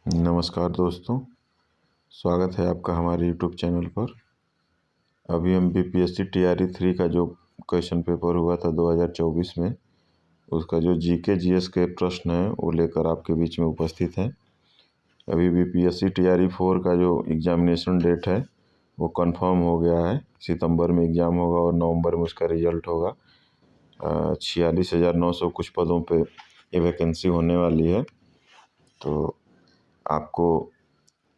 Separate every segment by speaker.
Speaker 1: नमस्कार दोस्तों, स्वागत है आपका हमारे यूट्यूब चैनल पर। अभी हम बीपीएससी टीआरई 3 का जो क्वेश्चन पेपर हुआ था 2024 में, उसका जो जीके जीएस के प्रश्न हैं वो लेकर आपके बीच में उपस्थित हैं। अभी बीपीएससी टीआरई 4 का जो एग्ज़ामिनेशन डेट है वो कंफर्म हो गया है। सितंबर में एग्ज़ाम होगा और नवंबर में उसका रिजल्ट होगा। 46,900 कुछ पदों पे ये वैकेंसी होने वाली है। तो आपको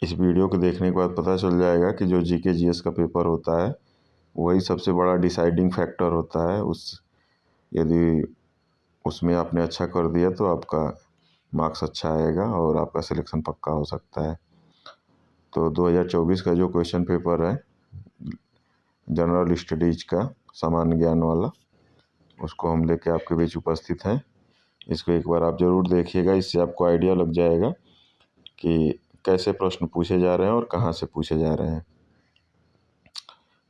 Speaker 1: इस वीडियो को देखने के बाद पता चल जाएगा कि जो जीके जीएस का पेपर होता है वही सबसे बड़ा डिसाइडिंग फैक्टर होता है। यदि उसमें आपने अच्छा कर दिया तो आपका मार्क्स अच्छा आएगा और आपका सिलेक्शन पक्का हो सकता है। तो 2024 का जो क्वेश्चन पेपर है जनरल स्टडीज का सामान्य ज्ञान वाला, उसको हम लेके आपके बीच उपस्थित हैं। इसको एक बार आप ज़रूर देखिएगा, इससे आपको आइडिया लग जाएगा कि कैसे प्रश्न पूछे जा रहे हैं और कहाँ से पूछे जा रहे हैं।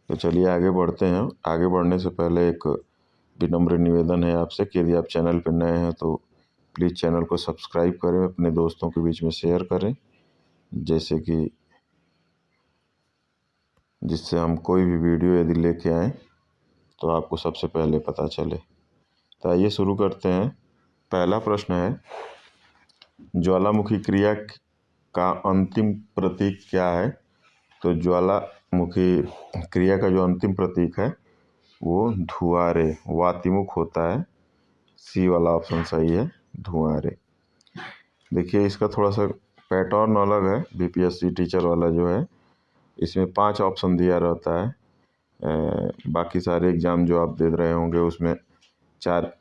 Speaker 1: तो चलिए आगे बढ़ते हैं। आगे बढ़ने से पहले एक विनम्र निवेदन है आपसे कि यदि आप चैनल पर नए हैं तो प्लीज़ चैनल को सब्सक्राइब करें, अपने दोस्तों के बीच में शेयर करें, जिससे हम कोई भी वीडियो यदि लेके आएँ तो आपको सबसे पहले पता चले। तो आइए शुरू करते हैं। पहला प्रश्न है, ज्वालामुखी क्रिया का अंतिम प्रतीक क्या है? तो ज्वालामुखी क्रिया का जो अंतिम प्रतीक है वो धुआरे वातिमुख होता है। सी वाला ऑप्शन सही है, धुआरे। देखिए इसका थोड़ा सा पैटर्न अलग है। बीपीएससी टीचर वाला जो है इसमें 5 ऑप्शन दिया रहता है। बाकी सारे एग्ज़ाम जो आप दे रहे होंगे उसमें 4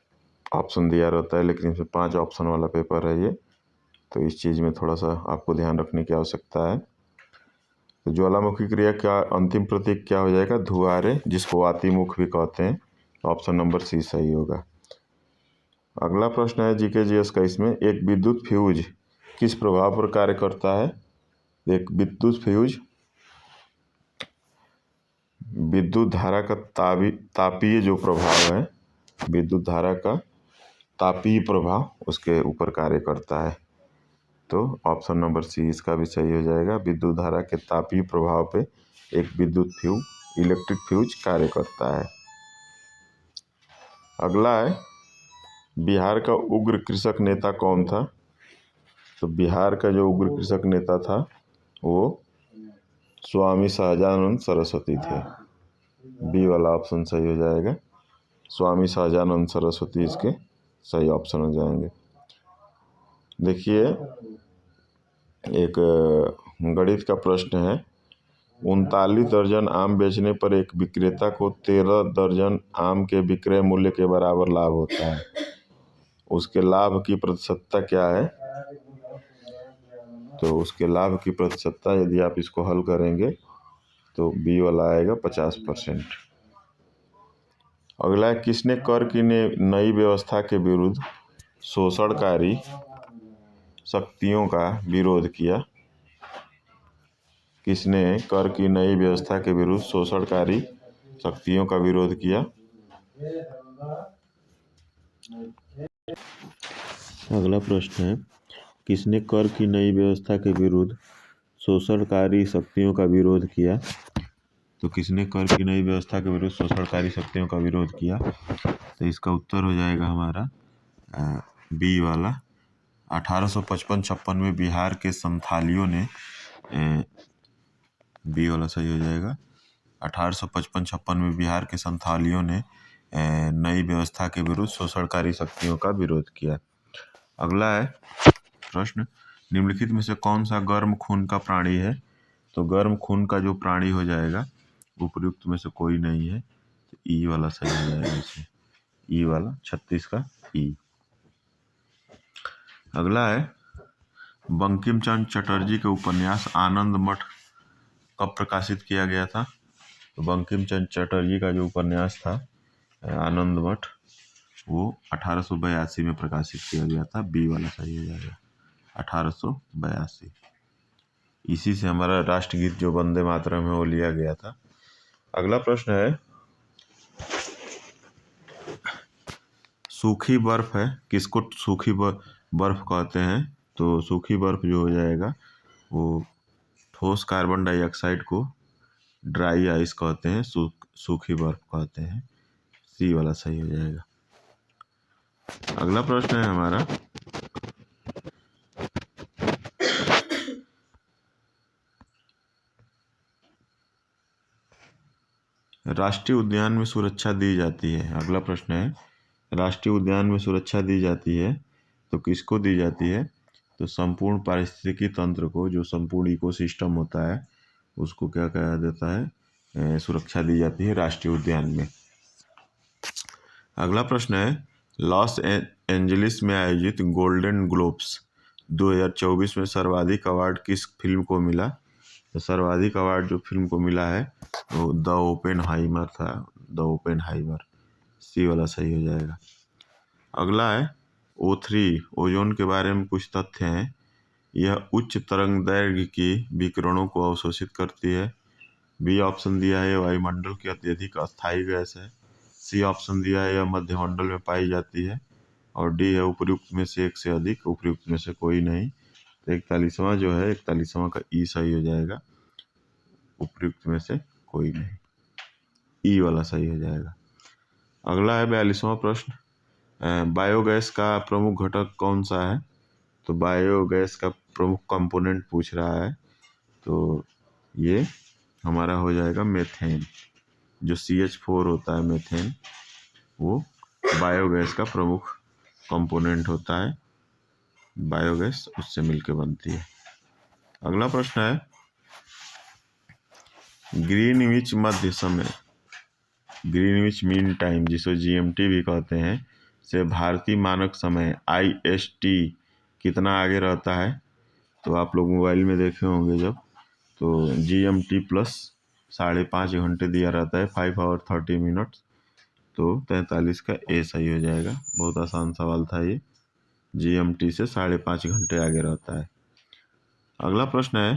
Speaker 1: ऑप्शन दिया रहता है, लेकिन इसमें 5 ऑप्शन वाला पेपर है ये। तो इस चीज़ में थोड़ा सा आपको ध्यान रखने की आवश्यकता है। तो ज्वालामुखी क्रिया का अंतिम प्रतीक क्या हो जाएगा? धुआरे, जिसको वातिमुख भी कहते हैं। ऑप्शन नंबर सी सही होगा। अगला प्रश्न है जीके जीएस का, इसमें एक विद्युत फ्यूज किस प्रभाव पर कार्य करता है? एक विद्युत फ्यूज विद्युत धारा का तापीय जो प्रभाव है, विद्युत धारा का तापीय प्रभाव उसके ऊपर कार्य करता है। तो ऑप्शन नंबर सी इसका भी सही हो जाएगा। विद्युत धारा के तापीय प्रभाव पे एक विद्युत फ्यूज इलेक्ट्रिक फ्यूज कार्य करता है। अगला है, बिहार का उग्र कृषक नेता कौन था? तो बिहार का जो उग्र कृषक नेता था वो स्वामी सहजानंद सरस्वती थे। बी वाला ऑप्शन सही हो जाएगा। स्वामी सहजानंद सरस्वती इसके सही ऑप्शन हो जाएंगे। देखिए एक गणित का प्रश्न है, 39 दर्जन आम बेचने पर एक विक्रेता को 13 दर्जन आम के विक्रय मूल्य के बराबर लाभ होता है। उसके लाभ की प्रतिशतता क्या है? तो उसके लाभ की प्रतिशतता यदि आप इसको हल करेंगे तो बी वाला आएगा 50%। अगला है, किसने कर की नई व्यवस्था के विरुद्ध शोषणकारी शक्तियों का विरोध किया? किसने कर की नई व्यवस्था के विरुद्ध शोषणकारी शक्तियों का विरोध किया? अगला प्रश्न है, किसने कर की नई व्यवस्था के विरुद्ध शोषणकारी शक्तियों का विरोध किया? तो किसने कर की नई व्यवस्था के विरुद्ध शोषणकारी शक्तियों का विरोध किया? तो इसका उत्तर हो जाएगा हमारा बी वाला। 1855-56 में बिहार के संथालियों ने, बी वाला सही हो जाएगा। 1855-56 में बिहार के संथालियों ने नई व्यवस्था के विरुद्ध शोषणकारी शक्तियों का विरोध किया। अगला है प्रश्न, निम्नलिखित में से कौन सा गर्म खून का प्राणी है? तो गर्म खून का जो प्राणी हो जाएगा उपयुक्त में से कोई नहीं है। तो ई वाला सही हो जाएगा इसमें, ई वाला 36 का ई। अगला है, बंकिम चंद्र चटर्जी के उपन्यास आनंद मठ कब प्रकाशित किया गया था? तो बंकिम चंद्र चटर्जी का जो उपन्यास था आनंद मठ वो 1882 में प्रकाशित किया गया था। बी वाला सही हो जाएगा, 1882। इसी से हमारा राष्ट्रगीत जो वंदे मातरम है वो लिया गया था। अगला प्रश्न है, सूखी बर्फ है, किसको सूखी बर्फ कहते हैं? तो सूखी बर्फ जो हो जाएगा वो ठोस कार्बन डाइऑक्साइड को ड्राई आइस कहते हैं, सूखी बर्फ कहते हैं। सी वाला सही हो जाएगा। अगला प्रश्न है हमारा, राष्ट्रीय उद्यान में सुरक्षा दी जाती है। अगला प्रश्न है, राष्ट्रीय उद्यान में सुरक्षा दी जाती है तो किसको दी जाती है? तो संपूर्ण पारिस्थितिकी तंत्र को, जो संपूर्ण इकोसिस्टम होता है उसको क्या कहा जाता है? सुरक्षा दी जाती है राष्ट्रीय उद्यान में। अगला प्रश्न है, लॉस एंजलिस में आयोजित गोल्डन ग्लोब्स 2024 में सर्वाधिक अवार्ड किस फिल्म को मिला? तो सर्वाधिक अवार्ड जो फिल्म को मिला है वो द ओपेनहाइमर था, द ओपेनहाइमर। सी वाला सही हो जाएगा। अगला है O3, ओजोन के बारे में कुछ तथ्य हैं। यह उच्च तरंग दैर्घ्य की विकिरणों को अवशोषित करती है। बी ऑप्शन दिया है वायुमंडल की अत्यधिक अस्थायी गैस है। सी ऑप्शन दिया है यह मध्यमंडल में पाई जाती है। और डी है उपयुक्त में से एक से अधिक, उपयुक्त में से कोई नहीं। तो 41वां जो है, 41वां का ई सही हो जाएगा, उपयुक्त में से कोई नहीं, ई वाला सही हो जाएगा। अगला है 42वां प्रश्न, बायोगैस का प्रमुख घटक कौन सा है? तो बायोगैस का प्रमुख कंपोनेंट पूछ रहा है, तो ये हमारा हो जाएगा मेथेन। जो CH4 होता है मेथेन, वो बायोगैस का प्रमुख कंपोनेंट होता है। बायोगैस उससे मिलकर बनती है। अगला प्रश्न है, ग्रीनविच मध्य समय, ग्रीनविच मीन टाइम जिसको GMT भी कहते हैं, से भारतीय मानक समय IST कितना आगे रहता है? तो आप लोग मोबाइल में देखे होंगे जब, तो GMT प्लस 5.5 घंटे दिया रहता है, 5 आवर 30 मिनट। तो 43 का ए सही हो जाएगा। बहुत आसान सवाल था ये। GMT से 5.5 घंटे आगे रहता है। अगला प्रश्न है,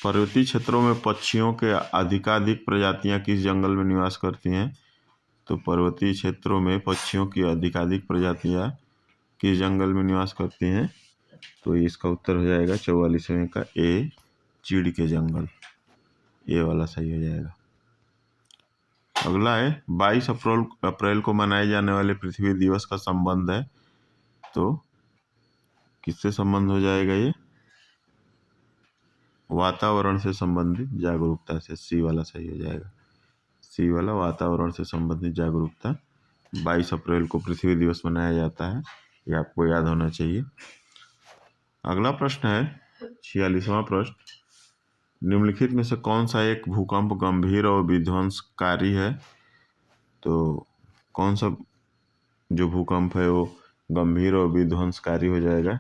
Speaker 1: पर्वतीय क्षेत्रों में पक्षियों के अधिकाधिक प्रजातियां किस जंगल में निवास करती हैं? तो पर्वतीय क्षेत्रों में पक्षियों की अधिकाधिक प्रजातियां किस जंगल में निवास करती हैं? तो इसका उत्तर हो जाएगा 44वें का ए, चीड़ के जंगल। ये वाला सही हो जाएगा। अगला है 22 अप्रैल को मनाए जाने वाले पृथ्वी दिवस का संबंध है, तो किससे संबंध हो जाएगा? ये वातावरण से संबंधित जागरूकता से। सी वाला सही हो जाएगा। सी वाला, वातावरण से संबंधित जागरूकता। 22 अप्रैल को पृथ्वी दिवस मनाया जाता है, ये आपको याद होना चाहिए। अगला प्रश्न है 46वां प्रश्न, निम्नलिखित में से कौन सा एक भूकंप गंभीर और विध्वंसकारी है? तो कौन सा जो भूकंप है वो गंभीर और विध्वंसकारी हो जाएगा?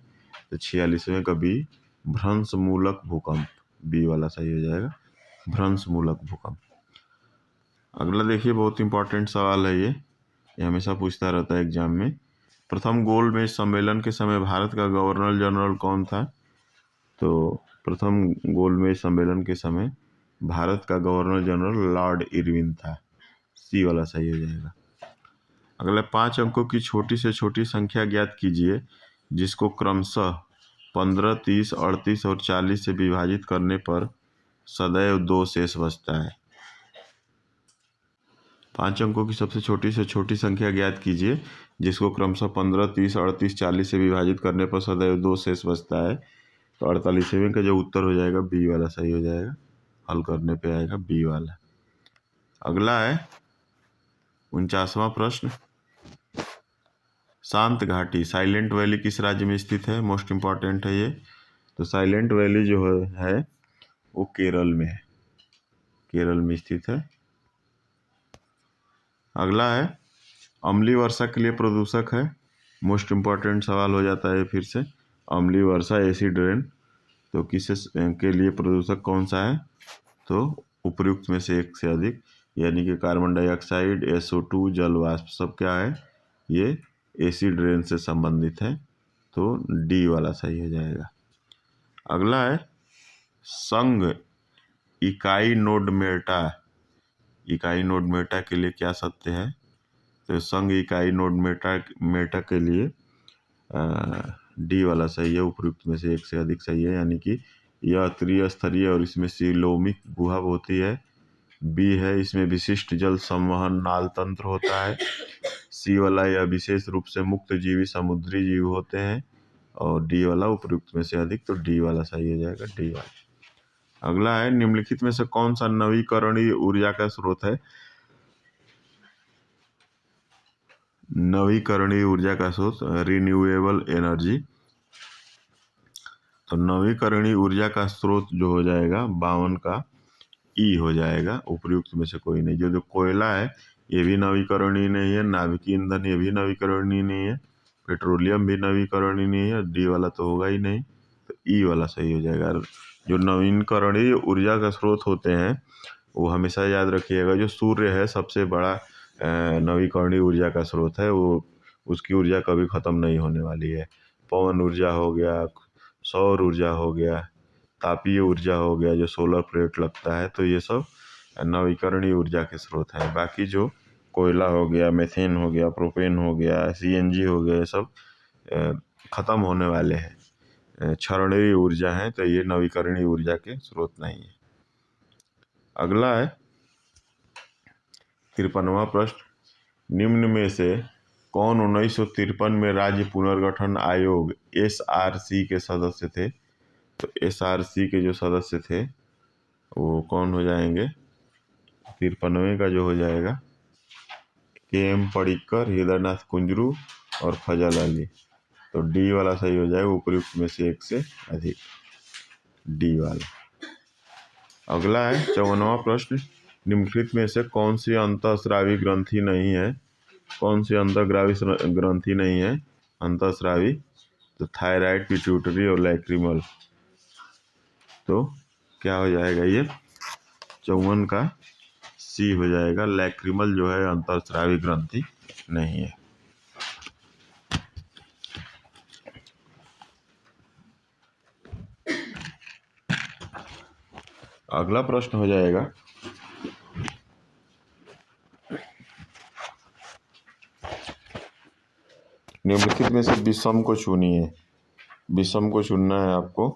Speaker 1: तो 46वें का बी, भ्रंशमूलक भूकंप। बी वाला सही हो जाएगा, भ्रंशमूलक भूकंप। अगला देखिए, बहुत इंपॉर्टेंट सवाल है ये हमेशा पूछता रहता है एग्जाम में। प्रथम गोलमेज सम्मेलन के समय भारत का गवर्नर जनरल कौन था? तो प्रथम गोलमेज सम्मेलन के समय भारत का गवर्नर जनरल लॉर्ड इरविन था। सी वाला सही हो जाएगा। अगले 5 अंकों की छोटी से छोटी संख्या ज्ञात कीजिए जिसको क्रमशः 15, 30, 38 और 40 से विभाजित करने पर सदैव 2 शेष बचता है। 5 अंकों की सबसे छोटी से छोटी संख्या ज्ञात कीजिए जिसको क्रमशः 15, 30, 38, 40 से विभाजित करने पर सदैव 2 शेष बचता है। तो 48वें का जो उत्तर हो जाएगा बी वाला सही हो जाएगा। हल करने पे आएगा बी वाला। अगला है 49वां प्रश्न, शांत घाटी साइलेंट वैली किस राज्य में स्थित है? मोस्ट इम्पॉर्टेंट है ये। तो साइलेंट वैली जो है वो केरल में है, केरल में स्थित है। अगला है अम्लीय वर्षा के लिए प्रदूषक है। मोस्ट इम्पॉर्टेंट सवाल हो जाता है फिर से, अम्लीय वर्षा एसिड रेन, तो किस के लिए प्रदूषक कौन सा है? तो उपयुक्त में से एक से अधिक, यानी कि कार्बन डाइऑक्साइड, SO2, जल वाष्प, सब क्या है? ये एसिड रेन से संबंधित है। तो डी वाला सही हो जाएगा। अगला है संघ इकाई नोड मेटा, इकाई नोड मेटा के लिए क्या सत्य है? तो संघ इकाई नोड मेटा के लिए डी वाला सही है, उपयुक्त में से एक से अधिक सही है, यानी कि यह त्रिस्तरीय और इसमें सीलोमिक गुहा होती है। बी है, इसमें विशिष्ट जल संवहन नाल तंत्र होता है। सी वाला, यह विशेष रूप से मुक्त जीवी समुद्री जीव होते हैं। और डी वाला उपयुक्त में से अधिक, तो डी वाला सही हो जाएगा, डी वाला। अगला है, निम्नलिखित में से कौन सा नवीकरणीय ऊर्जा का स्रोत है? नवीकरणीय ऊर्जा का स्रोत रिन्यूएबल एनर्जी। तो नवीकरणीय ऊर्जा का स्रोत जो हो जाएगा 52 का ई हो जाएगा, उपयुक्त में से कोई नहीं। जो कोयला है ये भी नवीकरणीय नहीं है, नाभिक ईंधन ये भी नवीकरणीय नहीं है, पेट्रोलियम भी नवीकरणीय नहीं है, डी वाला तो होगा ही नहीं, तो ई वाला सही हो जाएगा। जो नवीकरणीय ऊर्जा का स्रोत होते हैं वो हमेशा याद रखिएगा, जो सूर्य है सबसे बड़ा नवीकरणीय ऊर्जा का स्रोत है, वो उसकी ऊर्जा कभी ख़त्म नहीं होने वाली है। पवन ऊर्जा हो गया, सौर ऊर्जा हो गया, तापीय ऊर्जा हो गया, जो सोलर प्लेट लगता है, तो ये सब नवीकरणीय ऊर्जा के स्रोत हैं। बाकी जो कोयला हो गया, मीथेन हो गया, प्रोपेन हो गया, सीएनजी हो गया, ये सब ख़त्म होने वाले हैं, क्षरणीय ऊर्जा हैं, तो ये नवीकरणीय ऊर्जा के स्रोत नहीं है। अगला है 53वां प्रश्न, निम्न में से कौन 1953 में राज्य पुनर्गठन आयोग SRC के सदस्य थे? तो SRC के जो सदस्य थे वो कौन हो जाएंगे? 53वें का जो हो जाएगा KM पडिक्कर, हृदयनाथ कुंजरू और फजल अली। तो डी वाला सही हो जाएगा, उपयुक्त में से एक से अधिक, डी वाला। अगला है 54वां प्रश्न, निम्नलिखित में से कौन सी अंतःस्रावी ग्रंथि नहीं है? कौन सी अंतःस्रावी ग्रंथि नहीं है अंतःस्रावी? तो थायराइड, पिट्यूटरी और लैक्रिमल। तो क्या हो जाएगा ये? 54 का सी हो जाएगा, लैक्रिमल जो है अंतःस्रावी ग्रंथि नहीं है। अगला प्रश्न हो जाएगा निम्नलिखित में से विषम को चुनिए। विषम को चुनना है आपको,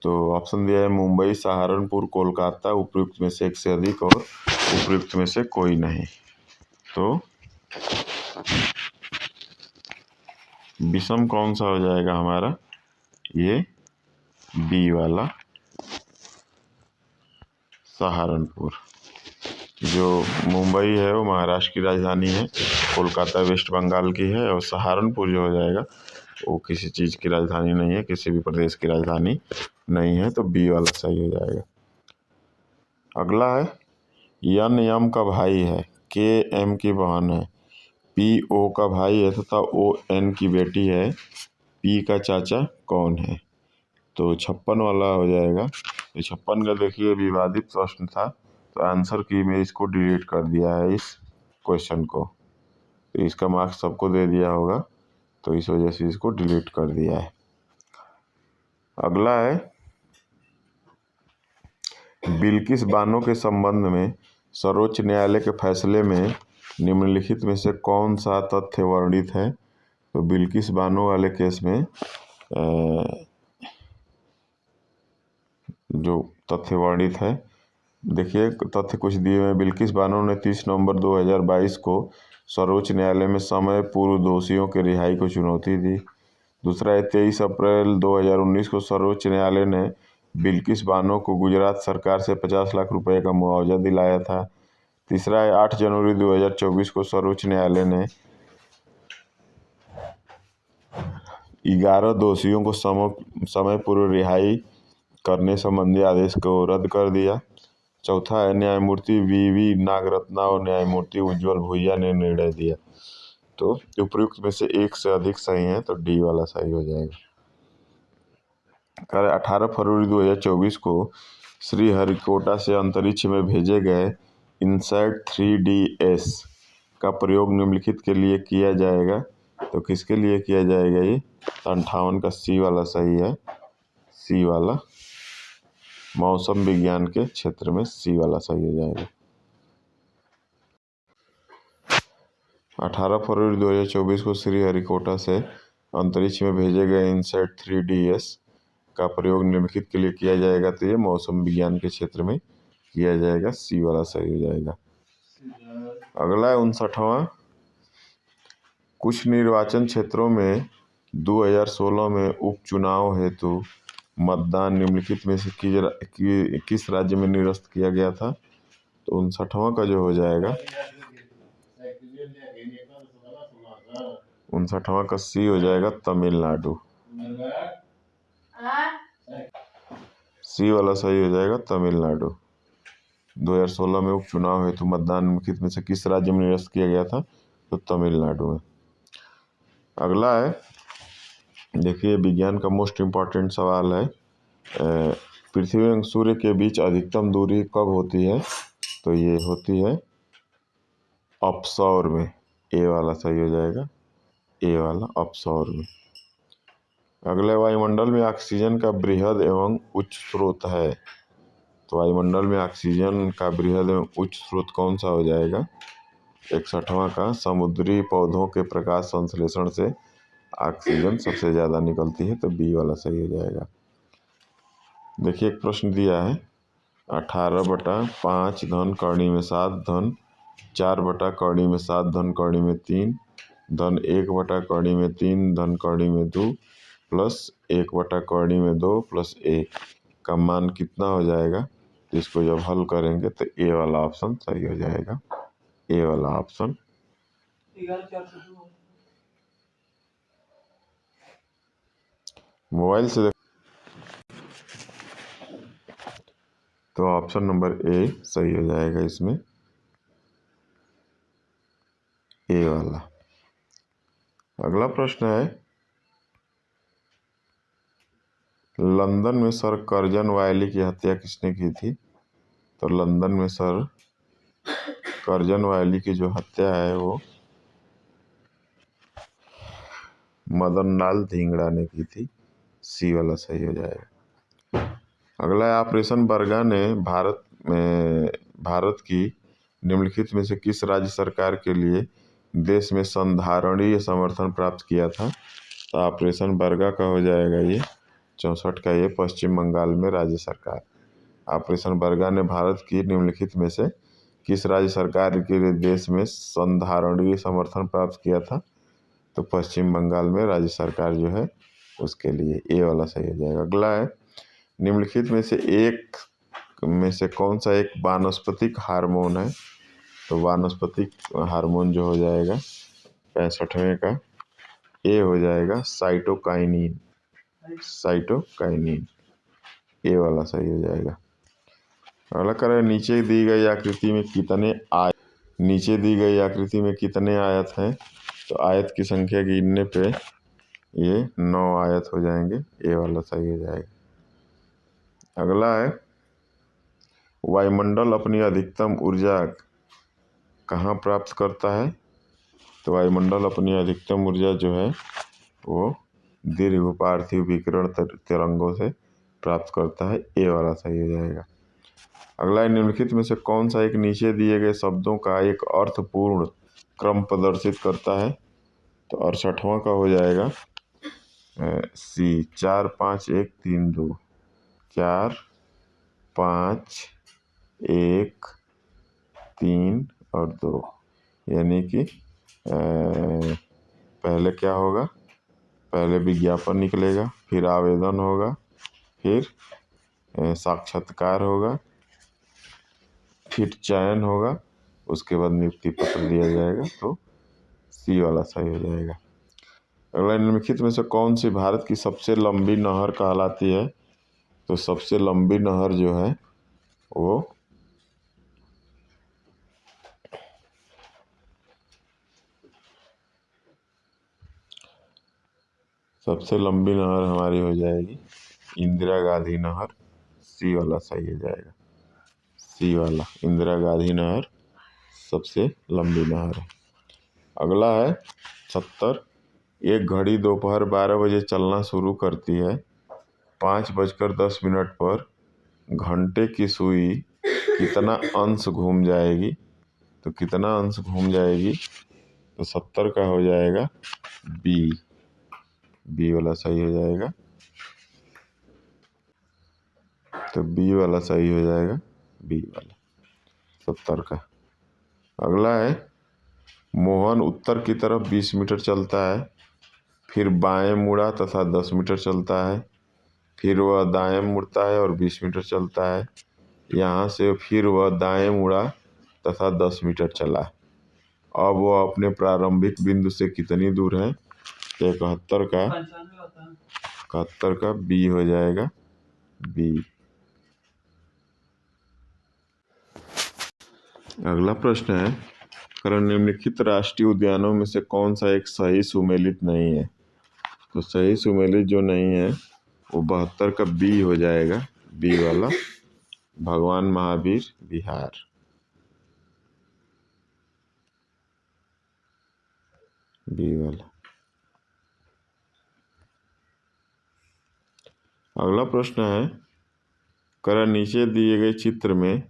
Speaker 1: तो ऑप्शन दिया है मुंबई, सहारनपुर, कोलकाता, उपयुक्त में से एक से अधिक और उपयुक्त में से कोई नहीं। तो विषम कौन सा हो जाएगा हमारा? ये बी वाला, सहारनपुर। जो मुंबई है वो महाराष्ट्र की राजधानी है, कोलकाता वेस्ट बंगाल की है, और सहारनपुर जो हो जाएगा वो किसी चीज़ की राजधानी नहीं है, किसी भी प्रदेश की राजधानी नहीं है, तो बी वाला सही हो जाएगा। अगला है, एन एम का भाई है, के एम की बहन है, पी ओ का भाई है तथा ओ एन की बेटी है, पी का चाचा कौन है? तो 56 वाला हो जाएगा। तो 56 का देखिए विवादित प्रश्न था, तो आंसर की में इसको डिलीट कर दिया है इस क्वेश्चन को, तो इसका मार्क्स सबको दे दिया होगा, तो इस वजह से इसको डिलीट कर दिया है। अगला है, बिल्किस बानो के संबंध में सर्वोच्च न्यायालय के फैसले में निम्नलिखित में से कौन सा तथ्य वर्णित है? तो बिल्किस बानो वाले केस में जो तथ्य वर्णित है, देखिए तथ्य कुछ दिए हुए हैं। बिल्किस बानो ने 30 नवंबर 2022 को सर्वोच्च न्यायालय में समय पूर्व दोषियों के रिहाई को चुनौती दी। दूसरा है, 23 अप्रैल 2019 को सर्वोच्च न्यायालय ने बिल्किस बानो को गुजरात सरकार से 50 लाख रुपए का मुआवजा दिलाया था। तीसरा है, 8 जनवरी 2024 को सर्वोच्च न्यायालय ने 11 दोषियों को समय पूर्व रिहाई करने संबंधी आदेश को रद्द कर दिया। चौथा है, न्यायमूर्ति वी नागरत्ना और न्यायमूर्ति उज्ज्वल भुइया ने निर्णय दिया। तो उपयुक्त में से एक से अधिक सही है, तो डी वाला सही हो जाएगा। 18 फरवरी 2024 को श्रीहरिकोटा से अंतरिक्ष में भेजे गए इनसैट 3DS का प्रयोग निम्नलिखित के लिए किया जाएगा। तो किसके लिए किया जाएगा ये? 58 का सी वाला सही है, सी वाला, मौसम विज्ञान के क्षेत्र में सी वाला सही हो जाएगा। 18 फरवरी 2024 को श्रीहरिकोटा से अंतरिक्ष में भेजे गए इनसैट 3DS का प्रयोग निम्नलिखित के लिए किया जाएगा, तो ये मौसम विज्ञान के क्षेत्र में किया जाएगा। सी वाला सही हो जाएगा। अगला है 59वां, कुछ निर्वाचन क्षेत्रों में 2016 में उपचुनाव हेतु मतदान निम्नलिखित में से किस राज्य में निरस्त किया गया था? तो 59वां का जो हो जाएगा 59वां का सी हो जाएगा, तमिलनाडु। सी वाला सही हो जाएगा, तमिलनाडु। 2016 में उपचुनाव हेतु मतदान निम्नलिखित में से किस राज्य में निरस्त किया गया था? तो तमिलनाडु में। अगला है, देखिए विज्ञान का मोस्ट इम्पॉर्टेंट सवाल है, पृथ्वी एवं सूर्य के बीच अधिकतम दूरी कब होती है? तो ये होती है अपसौर में। ए वाला सही हो जाएगा, ए वाला अपसौर में। अगले, वायुमंडल में ऑक्सीजन का बृहद एवं उच्च स्रोत है। तो वायुमंडल में ऑक्सीजन का बृहद एवं उच्च स्रोत कौन सा हो जाएगा? 61वां का समुद्री पौधों के प्रकाश संश्लेषण से ऑक्सीजन सबसे ज़्यादा निकलती है, तो बी वाला सही हो जाएगा। देखिए एक प्रश्न दिया है, 18/5 धन कौड़ी में 7 धन 4/कौड़ी में 7 धन कौड़ी में 3 धन 1/कौड़ी में 3 धन कौड़ी में 2 प्लस 1/कौड़ी में 2 प्लस 1 का मान कितना हो जाएगा? तो इसको जब हल करेंगे तो ए वाला ऑप्शन सही हो जाएगा, ए वाला ऑप्शन। मोबाइल से देख, तो ऑप्शन नंबर ए सही हो जाएगा इसमें, ए वाला। अगला प्रश्न है, लंदन में सर कर्जन वायली की हत्या किसने की थी? तो लंदन में सर कर्जन वायली की जो हत्या है वो मदन लाल धिंगड़ा ने की थी। सी वाला सही हो जाएगा। अगला है, ऑपरेशन बरगा ने भारत की निम्नलिखित में से किस राज्य सरकार के लिए देश में संधारणीय समर्थन प्राप्त किया था? तो ऑपरेशन बरगा का हो जाएगा ये 64 का, ये पश्चिम बंगाल में राज्य सरकार। ऑपरेशन बरगा ने भारत की निम्नलिखित में से किस राज्य सरकार के लिए देश में संधारणीय समर्थन प्राप्त किया था? तो पश्चिम बंगाल में राज्य सरकार जो है उसके लिए, ए वाला सही हो जाएगा। अगला है, निम्नलिखित में से कौन सा एक वानस्पतिक हार्मोन है? तो वानस्पतिक हार्मोन जो हो जाएगा 65वें का, ए हो जाएगा साइटोकाइनिन, साइटोकाइनिन, ए वाला सही हो जाएगा। अगला करें, नीचे दी गई आकृति में कितने आयत हैं? तो आयत की संख्या गिनने पे ये 9 आयत हो जाएंगे, ए वाला सही हो जाएगा। अगला है, वायुमंडल अपनी अधिकतम ऊर्जा कहाँ प्राप्त करता है? तो वायुमंडल अपनी अधिकतम ऊर्जा जो है वो दीर्घ पार्थिव विकिरण तरंगों से प्राप्त करता है, ए वाला सही हो जाएगा। अगला है, निम्नलिखित में से कौन सा एक नीचे दिए गए शब्दों का एक अर्थपूर्ण क्रम प्रदर्शित करता है? तो 68वां का हो जाएगा सी, 4 5 1 3 2, 4 5 1 3 और 2, यानी कि पहले क्या होगा? पहले विज्ञापन निकलेगा, फिर आवेदन होगा, फिर साक्षात्कार होगा, फिर चयन होगा, उसके बाद नियुक्ति पत्र दिया जाएगा, तो सी वाला सही हो जाएगा। अगला, निम्नलिखित में से कौन सी भारत की सबसे लंबी नहर कहलाती है? तो सबसे लंबी नहर जो है वो सबसे लंबी नहर हमारी हो जाएगी इंदिरा गांधी नहर, सी वाला सही हो जाएगा, सी वाला, इंदिरा गांधी नहर सबसे लंबी नहर है। अगला है 70, एक घड़ी दोपहर 12 बजे चलना शुरू करती है, 5:10 पर घंटे की सुई कितना अंश घूम जाएगी? तो कितना अंश घूम जाएगी? तो 70 का हो जाएगा बी, बी वाला सही हो जाएगा। तो बी वाला सही हो जाएगा, बी वाला 70 का। अगला है मोहन उत्तर की तरफ 20 मीटर चलता है, फिर बाएं मुड़ा तथा 10 मीटर चलता है, फिर वह दाएं मुड़ता है और 20 मीटर चलता है। यहाँ से फिर वह दाएं मुड़ा तथा 10 मीटर चला। अब वह अपने प्रारंभिक बिंदु से कितनी दूर है? तो 71 का बी हो जाएगा, बी। अगला प्रश्न है निम्नलिखित राष्ट्रीय उद्यानों में से कौन सा एक सही सुमेलित नहीं है? तो सही सुमेलित जो नहीं है वो 72 का बी हो जाएगा, बी वाला, भगवान महावीर विहार। बी वाला। अगला प्रश्न है नीचे दिए गए चित्र में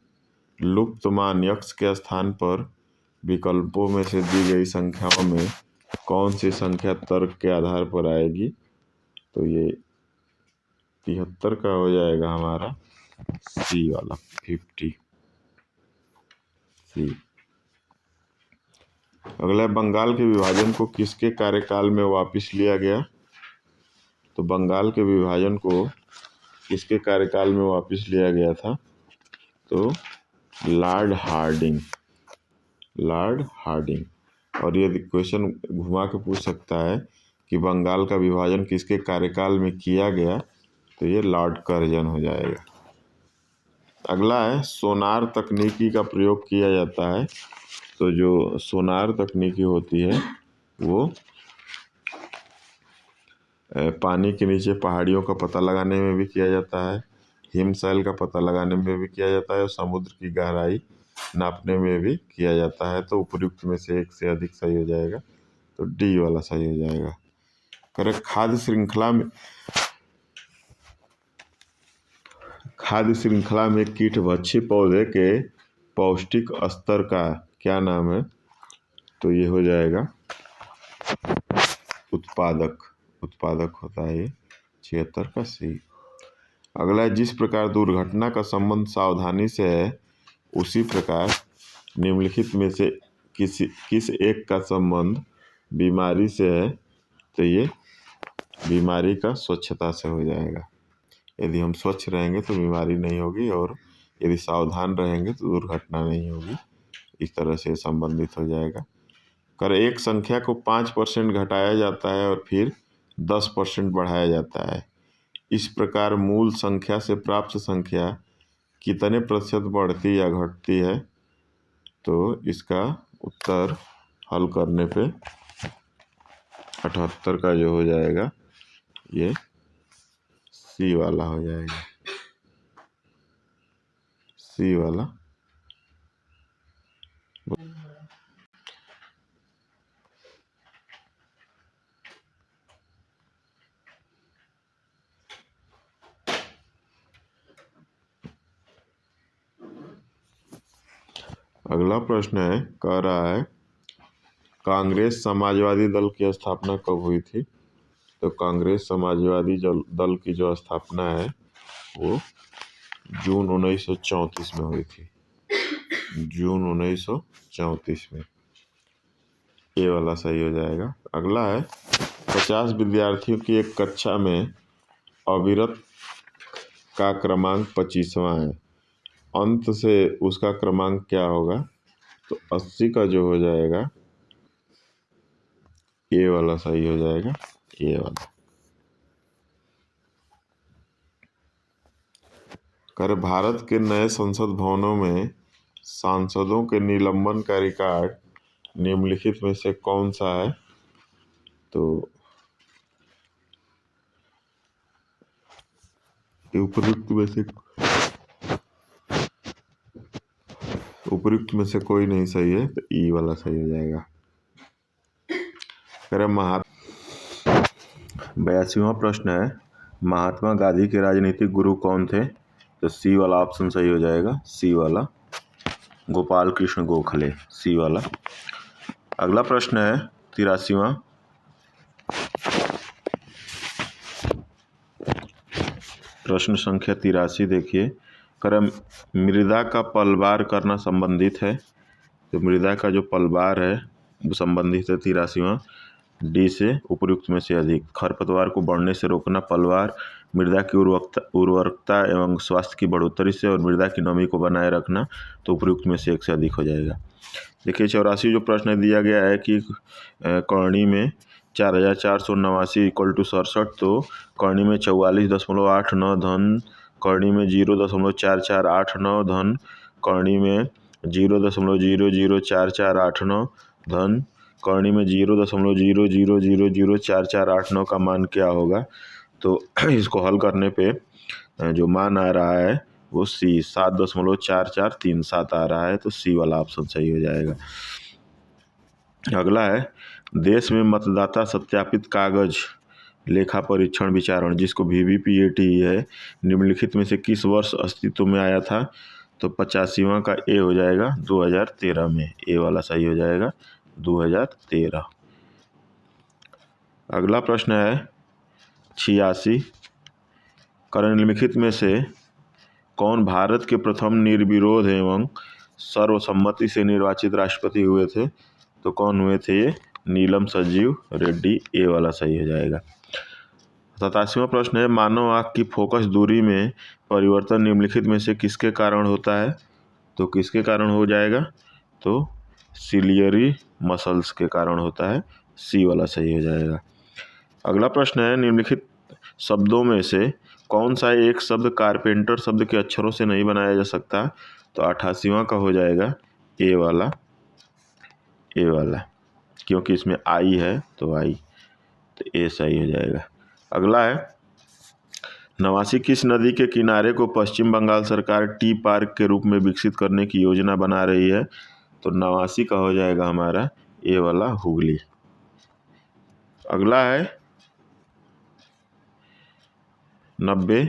Speaker 1: लुप्तमान यक्ष के स्थान पर विकल्पों में से दी गई संख्याओं में कौन सी संख्या तर्क के आधार पर आएगी? तो ये 73 का हो जाएगा हमारा सी वाला, 50 सी। अगला बंगाल के विभाजन को किसके कार्यकाल में वापस लिया गया? तो बंगाल के विभाजन को किसके कार्यकाल में वापस लिया गया था? तो लॉर्ड हार्डिंग, लॉर्ड हार्डिंग। और ये क्वेश्चन घुमा के पूछ सकता है कि बंगाल का विभाजन किसके कार्यकाल में किया गया? तो ये लॉर्ड कर्जन हो जाएगा। अगला है सोनार तकनीकी का प्रयोग किया जाता है। तो जो सोनार तकनीकी होती है वो पानी के नीचे पहाड़ियों का पता लगाने में भी किया जाता है, हिमशैल का पता लगाने में भी किया जाता है और समुद्र की गहराई नापने में भी किया जाता है। तो उपयुक्त में से एक से अधिक सही हो जाएगा, तो डी वाला सही हो जाएगा। खाद्य श्रृंखला में कीटभक्षी पौधे के पौष्टिक स्तर का क्या नाम है? तो ये हो जाएगा उत्पादक, उत्पादक होता है ये, 76 का सी। अगला है जिस प्रकार दुर्घटना का संबंध सावधानी से है उसी प्रकार निम्नलिखित में से किस एक का संबंध बीमारी से है? तो ये बीमारी का स्वच्छता से हो जाएगा। यदि हम स्वच्छ रहेंगे तो बीमारी नहीं होगी और यदि सावधान रहेंगे तो दुर्घटना नहीं होगी। इस तरह से संबंधित हो जाएगा। एक संख्या को 5% घटाया जाता है और फिर 10% बढ़ाया जाता है। इस प्रकार मूल संख्या से प्राप्त संख्या कितने प्रतिशत बढ़ती या घटती है? तो इसका उत्तर हल करने पे 78 का जो हो जाएगा ये सी वाला हो जाएगा, सी वाला। अगला प्रश्न है कह रहा है कांग्रेस समाजवादी दल की स्थापना कब हुई थी? तो कांग्रेस समाजवादी दल की जो स्थापना है वो जून 1934 में हुई थी, जून 1934 में। ये वाला सही हो जाएगा। अगला है 50 विद्यार्थियों की एक कक्षा में अविरत का क्रमांक 25वां है, अंत से उसका क्रमांक क्या होगा? तो 80 का जो हो जाएगा ये वाला सही हो जाएगा, ये वाला। भारत के नए संसद भवनों में सांसदों के निलंबन का रिकॉर्ड निम्नलिखित में से कौन सा है? तो उपयुक्त में से कोई नहीं सही है, तो ई वाला सही हो जाएगा। 82वां प्रश्न है महात्मा गांधी के राजनीतिक गुरु कौन थे? तो सी वाला ऑप्शन सही हो जाएगा, सी वाला, गोपाल कृष्ण गोखले, सी वाला। अगला प्रश्न है 83वां प्रश्न संख्या 83 देखिए, क्रम मृदा का पलवार करना संबंधित है। तो मृदा का जो पलवार है वो संबंधित है 83वां डी से, उपयुक्त में से अधिक। खरपतवार को बढ़ने से रोकना, पलवार मृदा की उर्वरकता एवं स्वास्थ्य की बढ़ोतरी से, और मृदा की नमी को बनाए रखना, तो उपयुक्त में से 1 से अधिक हो जाएगा। देखिए 84 जो प्रश्न दिया गया है कि करणी में 4489 इक्वल टू 67, तो करणी में 44.89 धन, करणी में 0.4489 धन, करणी में 0.004489 धन, करणी में 0.00004489 का मान क्या होगा। तो इसको हल करने पे जो मान आ रहा है वो सी 7.4437 आ रहा है, तो सी वाला ऑप्शन सही हो जाएगा। अगला है, देश में मतदाता सत्यापित कागज लेखा परीक्षण विचारण, जिसको VVPAT है, निम्नलिखित में से किस वर्ष अस्तित्व में आया था। तो 85वां का ए हो जाएगा 2013 में, ए वाला सही हो जाएगा 2013। अगला प्रश्न है 86, निम्नलिखित में से कौन भारत के प्रथम निर्विरोध एवं सर्वसम्मति से निर्वाचित राष्ट्रपति हुए थे। तो कौन हुए थे ये, नीलम संजीव रेड्डी, ए वाला सही हो जाएगा। 87वां प्रश्न है, मानव आँख की फोकस दूरी में परिवर्तन निम्नलिखित में से किसके कारण होता है। तो किसके कारण हो जाएगा, तो सिलियरी मसल्स के कारण होता है, सी वाला सही हो जाएगा। अगला प्रश्न है, निम्नलिखित शब्दों में से कौन सा एक शब्द कारपेंटर शब्द के अक्षरों से नहीं बनाया जा सकता। तो 88वां का हो जाएगा ए वाला, क्योंकि इसमें आई है तो आई, तो ए सही हो जाएगा। अगला है, नवासी किस नदी के किनारे को पश्चिम बंगाल सरकार टी पार्क के रूप में विकसित करने की योजना बना रही है। तो नवासी का हो जाएगा हमारा ए वाला, हुगली। अगला है 90,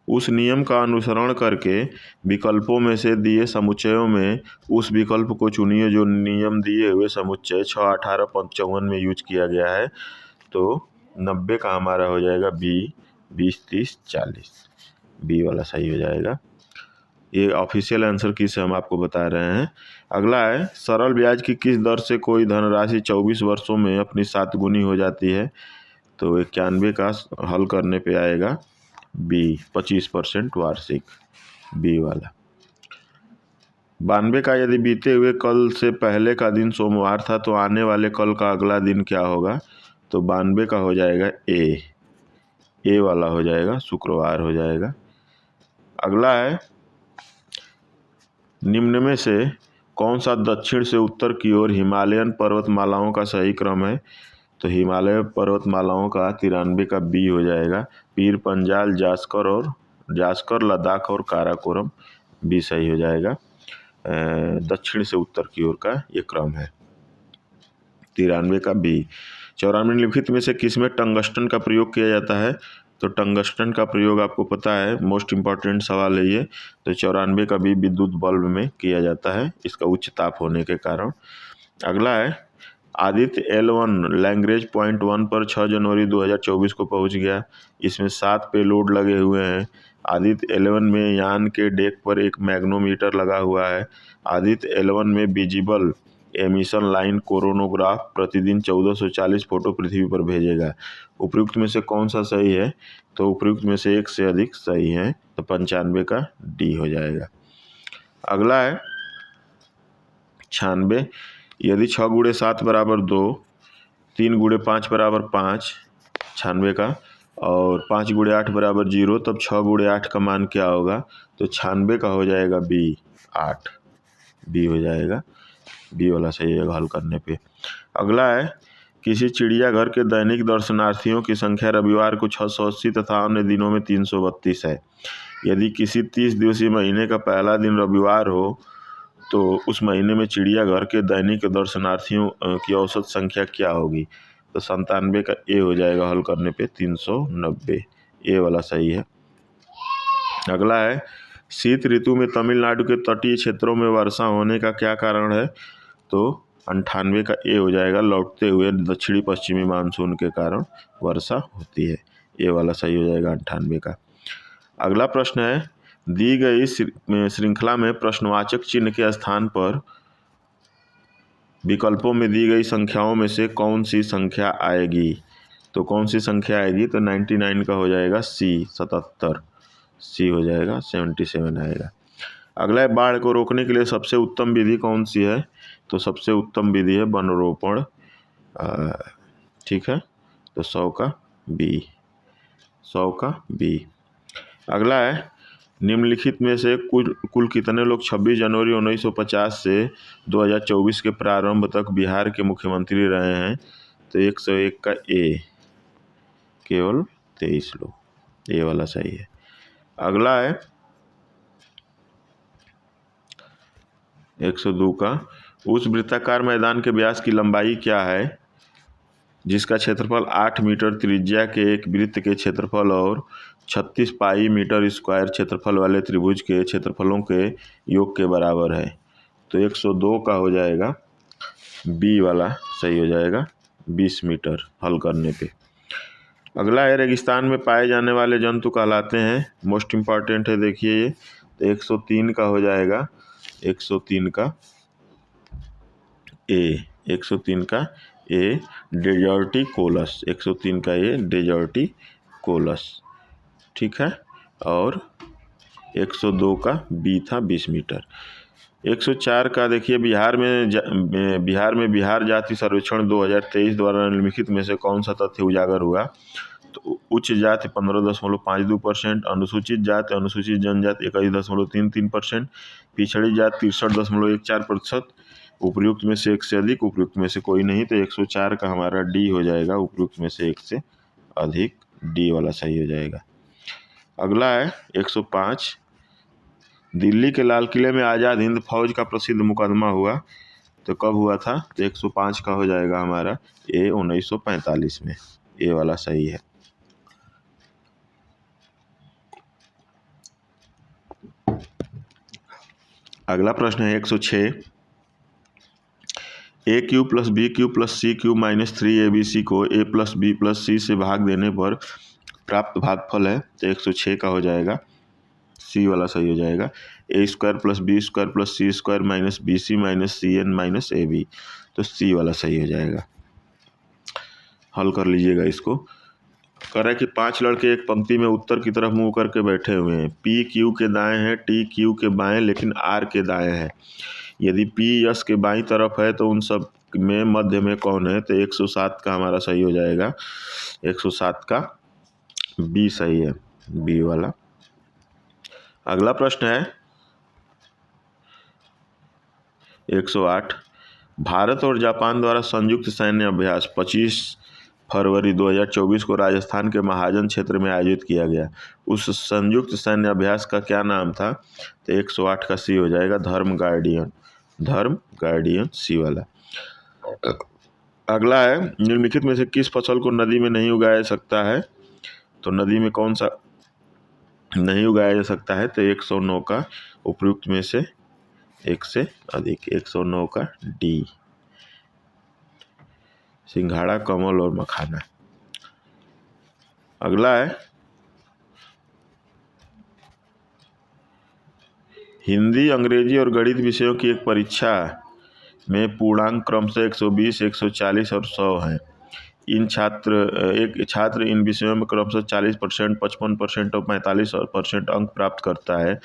Speaker 1: उस नियम का अनुसरण करके विकल्पों में से दिए समुच्चयों में उस विकल्प को चुनिए जो नियम दिए हुए समुच्चय 6, 18, 55 में यूज किया गया है। तो 90 का हमारा हो जाएगा बी, 20, 30, 40, बी वाला सही हो जाएगा। ये ऑफिशियल आंसर किस हम आपको बता रहे हैं। अगला है, सरल ब्याज की किस दर से कोई धनराशि 24 वर्षों में अपनी 7 गुनी हो जाती है। तो 91 का हल करने पे आएगा बी, 25% वार्षिक, बी वाला। 92 का, यदि बीते हुए कल से पहले का दिन सोमवार था तो आने वाले कल का अगला दिन क्या होगा। तो 92 का हो जाएगा ए वाला हो जाएगा, शुक्रवार हो जाएगा। अगला है, निम्न में से कौन सा दक्षिण से उत्तर की ओर हिमालयन पर्वतमालाओं का सही क्रम है। तो हिमालय पर्वतमालाओं का 93 का बी हो जाएगा, पीर पंजाल, जास्कर, लद्दाख और काराकोरम, बी सही हो जाएगा। दक्षिण से उत्तर की ओर का ये क्रम है, 93 का बी। 94 निम्नलिखित में से किसमें टंगस्टन का प्रयोग किया जाता है। तो टंगस्टन का प्रयोग आपको पता है, मोस्ट इम्पॉर्टेंट सवाल है ये। तो 94 का बी विद्युत बल्ब में किया जाता है, इसका उच्च ताप होने के कारण। अगला है, आदित्य L1 लैग्रेंज पॉइंट 1 पर 6 जनवरी 2024 को पहुंच गया। इसमें 7 पेलोड लगे हुए हैं। आदित्य L1 में यान के डेक पर एक मैग्नोमीटर लगा हुआ है। आदित्य L1 में विजिबल एमिशन लाइन कोरोनोग्राफ प्रतिदिन 1440 फोटो पृथ्वी पर भेजेगा। उपयुक्त में से कौन सा सही है। तो उपयुक्त में से 1 से अधिक सही है, तो 95 का डी हो जाएगा। अगला है 96, यदि 6 × 7 = 2, 3 × 5 = 5, 96 का, और 5 × 8 = 0, तब 6 × 8 का मान क्या होगा। तो 96 का हो जाएगा बी, 8, बी हो जाएगा, बी वाला सही है हल करने पे। अगला है, किसी चिड़ियाघर के दैनिक दर्शनार्थियों की संख्या रविवार को 680 तथा अन्य दिनों में 332 है। यदि किसी 30 दिवसीय महीने का पहला दिन रविवार हो तो उस महीने में चिड़ियाघर के दैनिक दर्शनार्थियों की औसत संख्या क्या होगी। तो 97 का ए हो जाएगा हल करने पे, 390, ए वाला सही है। अगला है, शीत ऋतु में तमिलनाडु के तटीय क्षेत्रों में वर्षा होने का क्या कारण है। तो 98 का ए हो जाएगा, लौटते हुए दक्षिणी पश्चिमी मानसून के कारण वर्षा होती है, ए वाला सही हो जाएगा 98 का। अगला प्रश्न है, दी गई श्रृंखला में प्रश्नवाचक चिन्ह के स्थान पर विकल्पों में दी गई संख्याओं में से कौन सी संख्या आएगी। तो कौन सी संख्या आएगी, तो 99 का हो जाएगा सी, 77 सी हो जाएगा, 77 आएगा। अगला है, बाढ़ को रोकने के लिए सबसे उत्तम विधि कौन सी है। तो सबसे उत्तम विधि है वनरोपण, ठीक है, तो 100 का बी, 100 का बी। अगला है, निम्नलिखित में से कुल कितने लोग 26 जनवरी 1950 से 2024 के प्रारंभ तक बिहार के मुख्यमंत्री रहे हैं। तो 101 का ए, केवल 23 लोग, ये वाला सही है। अगला है 102 का, उस वृत्ताकार मैदान के व्यास की लंबाई क्या है जिसका क्षेत्रफल 8 मीटर त्रिज्या के एक वृत्त के क्षेत्रफल और 36 पाई मीटर स्क्वायर क्षेत्रफल वाले त्रिभुज के क्षेत्रफलों के योग के बराबर है। तो 102 का हो जाएगा बी वाला सही हो जाएगा, 20 मीटर हल करने पे। अगला है, रेगिस्तान में पाए जाने वाले जंतु कहलाते हैं, मोस्ट इम्पॉर्टेंट है, देखिए ये। तो 103 का हो जाएगा, 103 का ए, 103 का ए डेजर्टिकोलस, 103 का ए डेजर्टिकोलस, ठीक है। और 102 का बी था 20 मीटर। 104 का देखिए, बिहार में बिहार जाति सर्वेक्षण 2023 द्वारा निम्नलिखित में से कौन सा तथ्य उजागर हुआ। तो उच्च जाति 15.52%, अनुसूचित जाति अनुसूचित जनजाति 21.33%, पिछड़ी जाति 63.14%, उपयुक्त में से एक से अधिक, उपयुक्त में से कोई नहीं। तो 104 का हमारा डी हो जाएगा, उपयुक्त में से एक से अधिक, डी वाला सही हो जाएगा। अगला है 105, दिल्ली के लाल किले में आज़ाद हिंद फौज का प्रसिद्ध मुकदमा हुआ। तो कब हुआ था। तो 105 का हो जाएगा हमारा ए 1945 में, ए वाला सही है। अगला प्रश्न है 106, A cube plus B cube plus C cube minus 3abc को A plus B plus C से भाग देने पर प्राप्त भागफल है। तो 106 का हो जाएगा, सी वाला सही हो जाएगा, A square plus B square plus C square minus B C minus C N minus A B. तो सी वाला सही हो जाएगा, हल कर लीजिएगा इसको। कह रहा है कि 5 लड़के एक पंक्ति में उत्तर की तरफ मुंह करके बैठे हुए हैं। पी क्यू के दाएं है, टी क्यू के बाएं, लेकिन आर के दाएं है। यदि पी यस के बाईं तरफ है तो उन सब में मध्य में कौन है। तो 107 का हमारा सही हो जाएगा, 107 का बी सही है, बी वाला। अगला प्रश्न है 108, भारत और जापान द्वारा संयुक्त सैन्य अभ्यास 25 फरवरी 2024 को राजस्थान के महाजन क्षेत्र में आयोजित किया गया। उस संयुक्त सैन्य अभ्यास का क्या नाम था। तो 108 का सी हो जाएगा, धर्म गार्डियन, धर्म गार्डियन, सी वाला। अगला है, निम्नलिखित में से किस फसल को नदी में नहीं उगाया सकता है। तो नदी में कौन सा नहीं उगाया जा सकता है। तो 109 का उपयुक्त में से एक से अधिक, 109 का डी, सिंघाड़ा, कमल और मखाना। अगला है, हिंदी, अंग्रेजी और गणित विषयों की एक परीक्षा में पूर्णांक क्रमशः 120, 140 और 100 हैं। एक छात्र इन विषयों में क्रमशः 40%, 55% और 45% अंक प्राप्त करता है।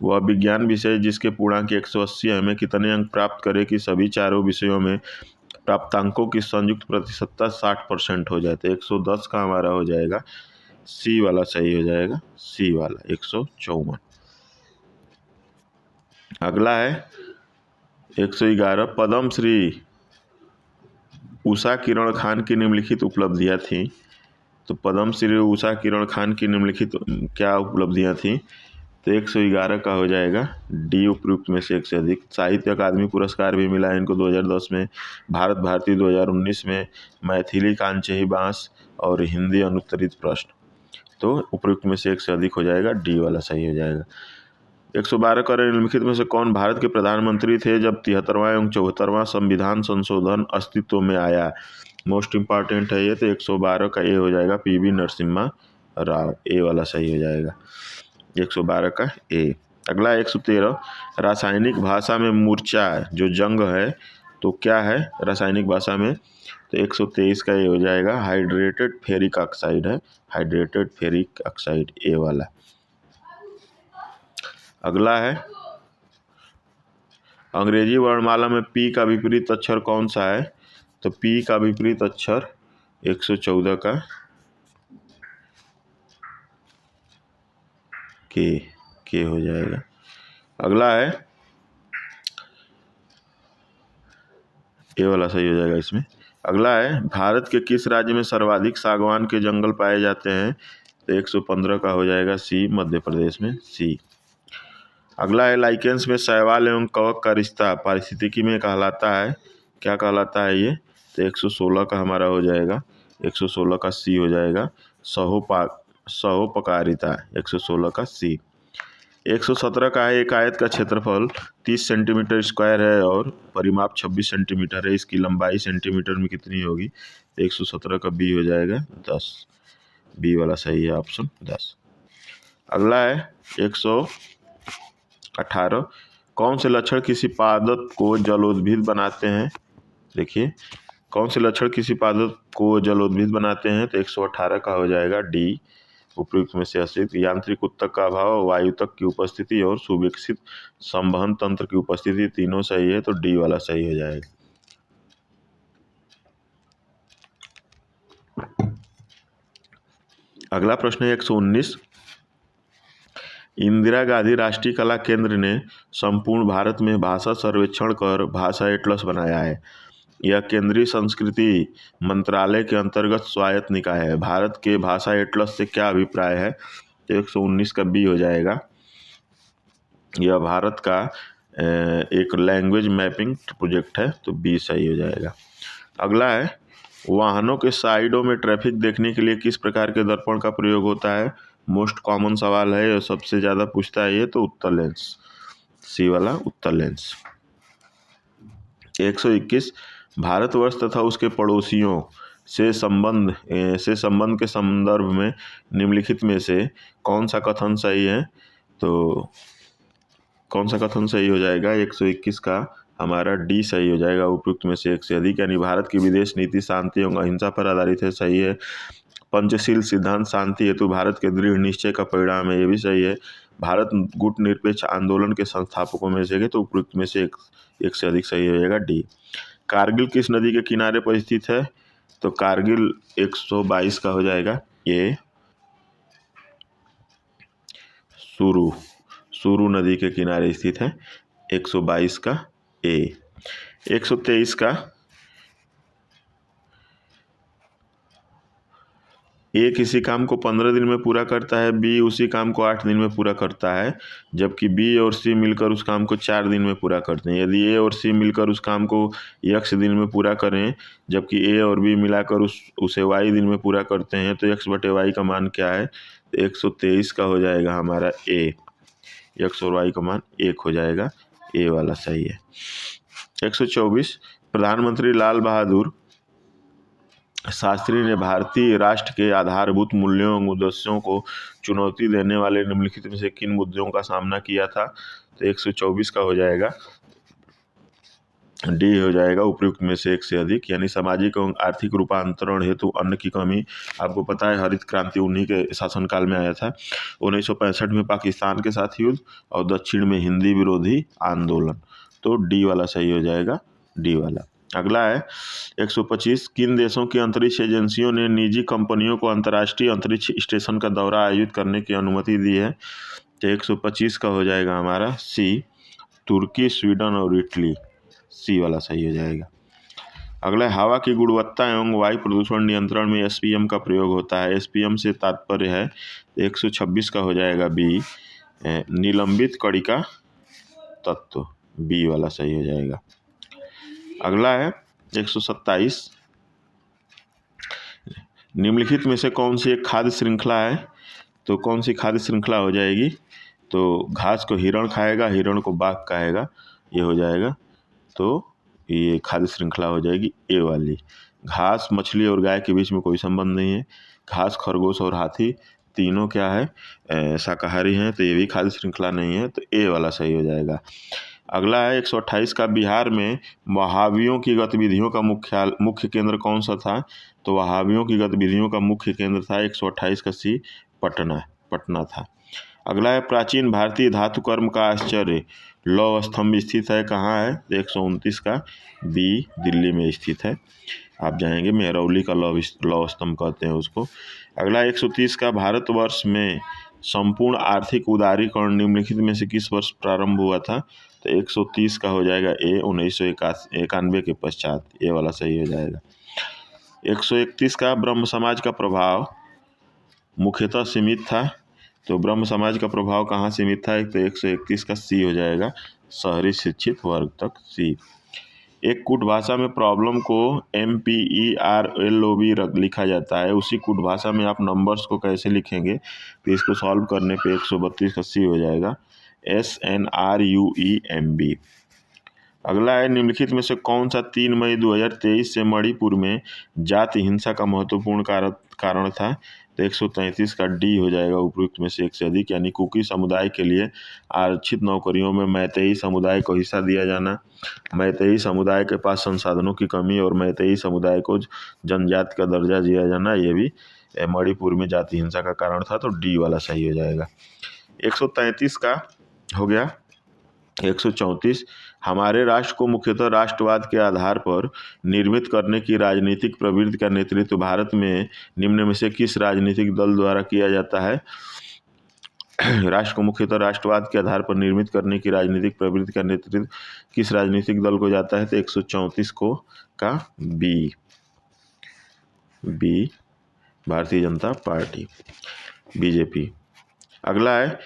Speaker 1: वह विज्ञान विषय जिसके पूर्णांक 180 है, हमें कितने अंक प्राप्त करे कि सभी चारों विषयों में प्राप्तांकों की संयुक्त प्रतिशतता 60% हो जाए। तो 110 का हमारा हो जाएगा, सी वाला सही हो जाएगा, सी वाला 154। अगला है 111, पद्म श्री उषा किरण खान की निम्नलिखित उपलब्धियां थीं। तो पद्म श्री उषा किरण खान की निम्नलिखित क्या उपलब्धियां थीं। तो 111 का हो जाएगा, डी, उपयुक्त में से एक से अधिक। साहित्य अकादमी पुरस्कार भी मिला है इनको 2010 में, भारत भारती 2019 में, मैथिली कांचही बाँस और हिंदी अनुत्तरित प्रश्न। तो उपयुक्त में से एक से अधिक हो जाएगा, डी वाला सही हो जाएगा। 112 का, निम्नलिखित में से कौन भारत के प्रधानमंत्री थे जब 73वां एवं 74वां संविधान संशोधन अस्तित्व में आया। मोस्ट इम्पॉर्टेंट है ये। तो 112 का ए हो जाएगा, पीवी नरसिम्हा राव, ए वाला सही हो जाएगा। 112 का ए। अगला 113, रासायनिक भाषा में मूर्छा जो जंग है तो क्या है रासायनिक भाषा में, तो 123 का ए हो जाएगा। हाइड्रेटेड फेरिक ऑक्साइड है, हाइड्रेटेड फेरिक ऑक्साइड, ए वाला। अगला है अंग्रेजी वर्णमाला में पी का विपरीत अक्षर कौन सा है, तो पी का विपरीत अक्षर 114 का के हो जाएगा। अगला है ए वाला सही हो जाएगा इसमें। अगला है भारत के किस राज्य में सर्वाधिक सागवान के जंगल पाए जाते हैं, तो 115 का हो जाएगा सी, मध्य प्रदेश में, सी। अगला है लाइकेंस में शैवाल एवं कवक का रिश्ता पारिस्थितिकी में कहलाता है, क्या कहलाता है ये, तो 116 का हमारा हो जाएगा, 116 का सी हो जाएगा। सहोपकारिता 116 का सी। 117 का है एक आयत का क्षेत्रफल 30 सेंटीमीटर स्क्वायर है और परिमाप 26 सेंटीमीटर है, इसकी लंबाई सेंटीमीटर में कितनी होगी, 117 का बी हो जाएगा 10, बी वाला सही है ऑप्शन 10। अगला है 118, कौन से लक्षण किसी पादप को जलोद्भिद बनाते हैं, देखिए कौन से लक्षण किसी पादप को जलोद्भिद बनाते हैं, तो 118 का हो जाएगा डी, उपयुक्त में से अतिरिक्त यांत्रिक उत्तक का अभाव, वायुतक की उपस्थिति और सुविकसित संवहन तंत्र की उपस्थिति, तीनों सही है, तो डी वाला सही हो जाएगा। अगला प्रश्न है 119, इंदिरा गांधी राष्ट्रीय कला केंद्र ने संपूर्ण भारत में भाषा सर्वेक्षण कर भाषा एटलस बनाया है। यह केंद्रीय संस्कृति मंत्रालय के अंतर्गत स्वायत्त निकाय है। भारत के भाषा एटलस से क्या अभिप्राय है, तो 119 का बी हो जाएगा। यह भारत का एक लैंग्वेज मैपिंग प्रोजेक्ट है, तो बी सही हो जाएगा। अगला है वाहनों के साइडों में ट्रैफिक देखने के लिए किस प्रकार के दर्पण का प्रयोग होता है, मोस्ट कॉमन सवाल है और सबसे ज़्यादा पूछता है ये, तो उत्तर लेंस, सी वाला उत्तर लेंस। 121, भारतवर्ष तथा उसके पड़ोसियों से संबंध के संदर्भ में निम्नलिखित में से कौन सा कथन सही है, तो कौन सा कथन सही हो जाएगा, 121 का हमारा डी सही हो जाएगा, उपयुक्त में से एक से अधिक, यानी भारत की विदेश नीति शांति एवं अहिंसा पर आधारित है, सही है। पंचशील सिद्धांत शांति हेतु भारत के दृढ़ निश्चय का परिणाम है, ये भी सही है। भारत गुट निरपेक्ष आंदोलन के संस्थापकों में से, तो उपयुक्त में से एक से अधिक सही हो जाएगा डी। कारगिल किस नदी के किनारे पर स्थित है, तो कारगिल 122 का हो जाएगा ये, सुरू नदी के किनारे स्थित है, 122 का ए। 123 का ए किसी काम को 15 दिन में पूरा करता है, बी उसी काम को 8 दिन में पूरा करता है, जबकि बी और सी मिलकर उस काम को 4 दिन में पूरा करते हैं। यदि ए और सी मिलकर उस काम को x दिन में पूरा करें, जबकि ए और बी मिलाकर उसे y दिन में पूरा करते हैं, तो x/y का मान क्या है, 123 का हो जाएगा हमारा ए, x और y का मान 1 हो जाएगा, ए वाला सही है। 124, प्रधानमंत्री लाल बहादुर शास्त्री ने भारतीय राष्ट्र के आधारभूत मूल्यों और उद्देश्यों को चुनौती देने वाले निम्नलिखित में से किन मुद्दों का सामना किया था, तो 124 का हो जाएगा डी हो जाएगा, उपयुक्त में से एक से अधिक, यानी सामाजिक एवं आर्थिक रूपांतरण हेतु अन्न की कमी। आपको पता है हरित क्रांति उन्हीं के शासनकाल में आया था। 1965 में पाकिस्तान के साथ युद्ध और दक्षिण में हिंदी विरोधी आंदोलन, तो डी वाला सही हो जाएगा, डी वाला। अगला है 125, किन देशों की अंतरिक्ष एजेंसियों ने निजी कंपनियों को अंतर्राष्ट्रीय अंतरिक्ष स्टेशन का दौरा आयोजित करने की अनुमति दी है, तो 125 का हो जाएगा हमारा सी, तुर्की, स्वीडन और इटली, सी वाला सही हो जाएगा। अगला है हवा की गुणवत्ता एवं वायु प्रदूषण नियंत्रण में एसपीएम का प्रयोग होता है, एसपीएम से तात्पर्य है, 126 का हो जाएगा बी, निलंबित कणिका तत्व, बी वाला सही हो जाएगा। अगला है 127, निम्नलिखित में से कौन सी एक खाद्य श्रृंखला है, तो कौन सी खाद्य श्रृंखला हो जाएगी, तो घास को हिरण खाएगा, हिरण को बाघ खाएगा, ये हो जाएगा, तो ये खाद्य श्रृंखला हो जाएगी ए वाली। घास मछली और गाय के बीच में कोई संबंध नहीं है, घास खरगोश और हाथी, तीनों क्या है, शाकाहारी हैं, तो ये भी खाद्य श्रृंखला नहीं है, तो ए वाला सही हो जाएगा। अगला है 128 का, बिहार में वहाबियों की गतिविधियों का मुख्य केंद्र कौन सा था? तो वहाबियों की गतिविधियों का मुख्य केंद्र था 128 का सी, पटना था। अगला है प्राचीन भारतीय धातु कर्म का आश्चर्य लौह स्तंभ स्थित है कहाँ है? तो 129 का बी, दिल्ली में स्थित है। आप जाएंगे, मेहरौली का लौह स्तंभ कहते हैं उसको। अगला 130 का, भारतवर्ष में संपूर्ण आर्थिक उदारीकरण निम्नलिखित में से किस वर्ष प्रारंभ हुआ था? तो 130 का हो जाएगा ए, 1991 के पश्चात, ये वाला सही हो जाएगा। 131 का, ब्रह्म समाज का प्रभाव मुख्यतः सीमित था, तो ब्रह्म समाज का प्रभाव कहाँ सीमित था? तो 131 का सी हो जाएगा, शहरी शिक्षित वर्ग तक, सी। एक कूट भाषा में प्रॉब्लम को MPERLOB लिखा जाता है, उसी कूट भाषा में आप नंबर्स को कैसे लिखेंगे? तो इसको सॉल्व करने पे 132 का सी हो जाएगा, SNRUEMB। अगला है, निम्नलिखित में से कौन सा 3 मई 2023 से मणिपुर में जाति हिंसा का महत्वपूर्ण कारण था? तो 133 का डी हो जाएगा, उपयुक्त में से एक से अधिक, यानी कुकी समुदाय के लिए आरक्षित नौकरियों में मैतेई समुदाय को हिस्सा दिया जाना, मैतेई समुदाय के पास संसाधनों की कमी और मैतेई समुदाय को जनजाति का दर्जा दिया जाना, ये भी मणिपुर में जाति हिंसा का कारण था, तो डी वाला सही हो जाएगा। 133 का हो गया। 134, हमारे राष्ट्र को मुख्यतः राष्ट्रवाद के आधार पर निर्मित करने की राजनीतिक प्रवृत्ति का नेतृत्व भारत में निम्न में से किस राजनीतिक दल द्वारा किया जाता है? राष्ट्र को मुख्यतः राष्ट्रवाद के आधार पर निर्मित करने की राजनीतिक प्रवृत्ति का नेतृत्व किस राजनीतिक दल को जाता है? तो 134 को का B, Bharatiya Janata party, BJP. अगला है,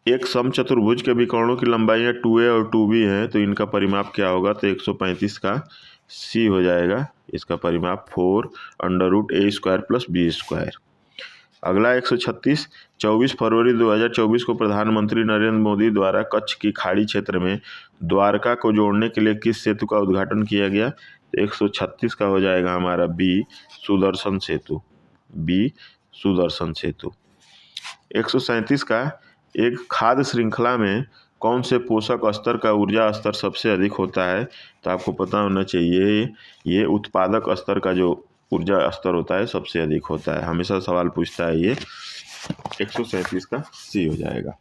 Speaker 1: एक समचतुर्भुज के विकर्णों की लंबाई 2a और 2b है, तो इनका परिमाप क्या होगा? तो 135 का सी हो जाएगा, इसका परिमाप 4√a² + b²। अगला 136, 24 फरवरी 2024 को प्रधानमंत्री नरेंद्र मोदी द्वारा कच्छ की खाड़ी क्षेत्र में द्वारका को जोड़ने के लिए किस सेतु का उद्घाटन किया गया? तो 136 का हो जाएगा हमारा बी, सुदर्शन सेतु, बी, सुदर्शन सेतु। 137 का, एक खाद्य श्रृंखला में कौन से पोषक स्तर का ऊर्जा स्तर सबसे अधिक होता है? तो आपको पता होना चाहिए, ये उत्पादक स्तर का जो ऊर्जा स्तर होता है सबसे अधिक होता है, हमेशा सवाल पूछता है ये। 137 का सी हो जाएगा।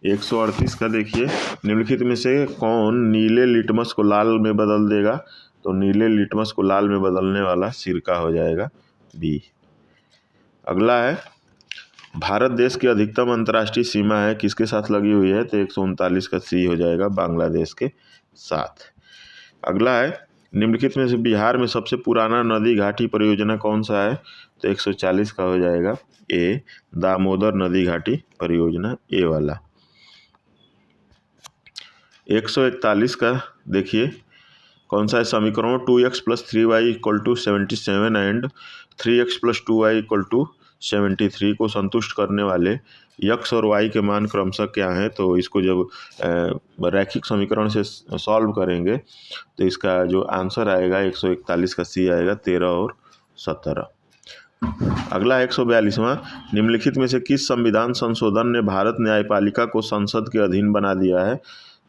Speaker 1: 138 का देखिए, निम्नलिखित में से कौन नीले लिटमस को लाल में बदल देगा? तो नीले लिटमस को लाल में बदलने वाला सिरका हो जाएगा, बी। अगला है, भारत देश की अधिकतम अंतर्राष्ट्रीय सीमा है किसके साथ लगी हुई है? तो 139 का सी हो जाएगा, बांग्लादेश के साथ। अगला है, निम्नलिखित में से बिहार में सबसे पुराना नदी घाटी परियोजना कौन सा है? तो 140 का हो जाएगा ए, दामोदर नदी घाटी परियोजना, ए वाला। 141 का देखिए, कौन सा है समीकरण? 2x + 3y = 77 and 3x + 2y = 73 को संतुष्ट करने वाले x और y के मान क्रमशः क्या हैं? तो इसको जब रैखिक समीकरण से सॉल्व करेंगे तो इसका जो आंसर आएगा 141 का सी आएगा, 13 और 17। अगला 142वां, निम्नलिखित में से किस संविधान संशोधन ने भारत न्यायपालिका को संसद के अधीन बना दिया है?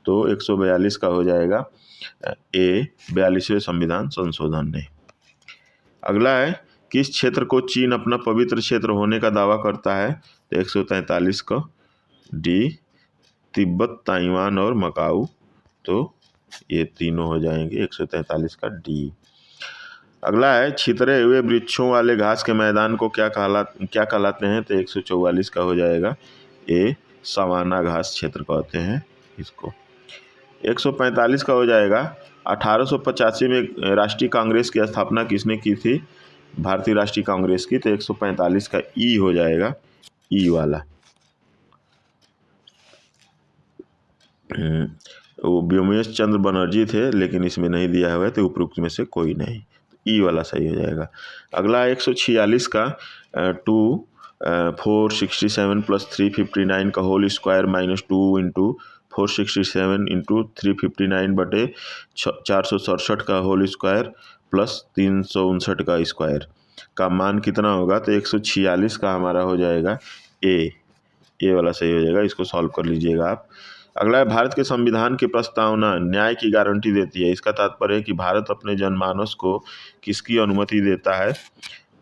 Speaker 1: तो 142 का हो जाएगा ए, 42वें संविधान संशोधन ने। अगला है, किस क्षेत्र को चीन अपना पवित्र क्षेत्र होने का दावा करता है? तो 143 का डी, तिब्बत, ताइवान और मकाऊ, तो ये तीनों हो जाएंगे, 143 का डी। अगला है, छितरे हुए वृक्षों वाले घास के मैदान को क्या कहलाते हैं? तो 144 का हो जाएगा ए, सवाना घास क्षेत्र कहते हैं इसको। 145 का हो जाएगा, 1885 में राष्ट्रीय कांग्रेस की स्थापना किसने की थी? भारतीय राष्ट्रीय कांग्रेस की, तो 145 का ई हो जाएगा, ई वाला। वो व्योमेश चंद्र बनर्जी थे, लेकिन इसमें नहीं दिया हुआ है, तो उपरोक्त में से कोई नहीं, ई वाला सही हो जाएगा। अगला 146 का 467 + 359 का होल स्क्वायर -2 × 467 × 359/467 का होल स्क्वायर + 359 का स्क्वायर। का मान कितना होगा, तो 146 का हमारा हो जाएगा ए वाला सही हो जाएगा। इसको सॉल्व कर लीजिएगा आप। अगला है, भारत के संविधान की प्रस्तावना न्याय की गारंटी देती है। इसका तात्पर्य है कि भारत अपने जनमानस को किसकी अनुमति देता है,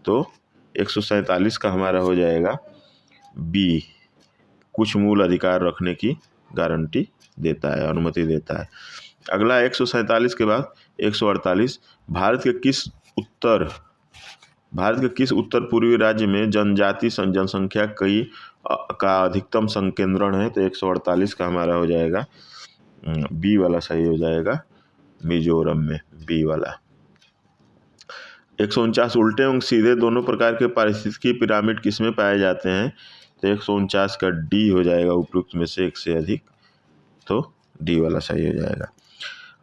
Speaker 1: तो 147 का हमारा हो जाएगा बी, कुछ मूल अधिकार रखने की गारंटी देता है, अनुमति देता है। अगला 147 के बाद 148, भारत के किस उत्तर पूर्वी राज्य में जनजाति जनसंख्या का अधिकतम संकेंद्रण है, तो 148 का हमारा हो जाएगा बी वाला सही हो जाएगा, मिजोरम में बी वाला। 149, उल्टे एवं सीधे दोनों प्रकार के पारिस्थितिकी पिरामिड किसमें पाए जाते हैं, तो 149 का डी हो जाएगा, उपयुक्त में से एक से अधिक, तो डी वाला सही हो जाएगा।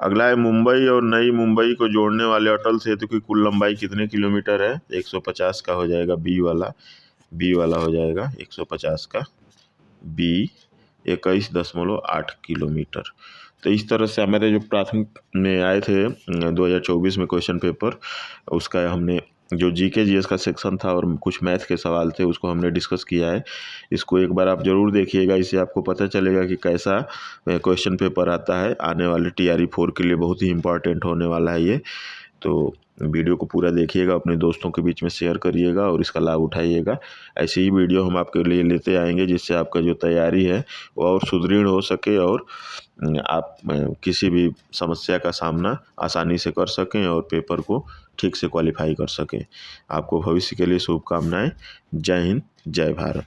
Speaker 1: अगला है, मुंबई और नई मुंबई को जोड़ने वाले अटल सेतु की कुल लंबाई कितने किलोमीटर है, 150 का हो जाएगा बी वाला हो जाएगा 150 का बी, 21.8 किलोमीटर। तो इस तरह से हमारे जो प्राथमिक में आए थे 2024 में क्वेश्चन पेपर, उसका हमने जो जीके जीएस का सेक्शन था और कुछ मैथ के सवाल थे उसको हमने डिस्कस किया है। इसको एक बार आप ज़रूर देखिएगा, इससे आपको पता चलेगा कि कैसा क्वेश्चन पेपर आता है। आने वाले TRE 4 के लिए बहुत ही इम्पॉर्टेंट होने वाला है ये। तो वीडियो को पूरा देखिएगा, अपने दोस्तों के बीच में शेयर करिएगा और इसका लाभ उठाइएगा। ऐसे ही वीडियो हम आपके लिए लेते आएंगे जिससे आपका जो तैयारी है वो और सुदृढ़ हो सके और आप किसी भी समस्या का सामना आसानी से कर सकें और पेपर को ठीक से क्वालिफाई कर सकें। आपको भविष्य के लिए शुभकामनाएं। जय हिंद, जय भारत।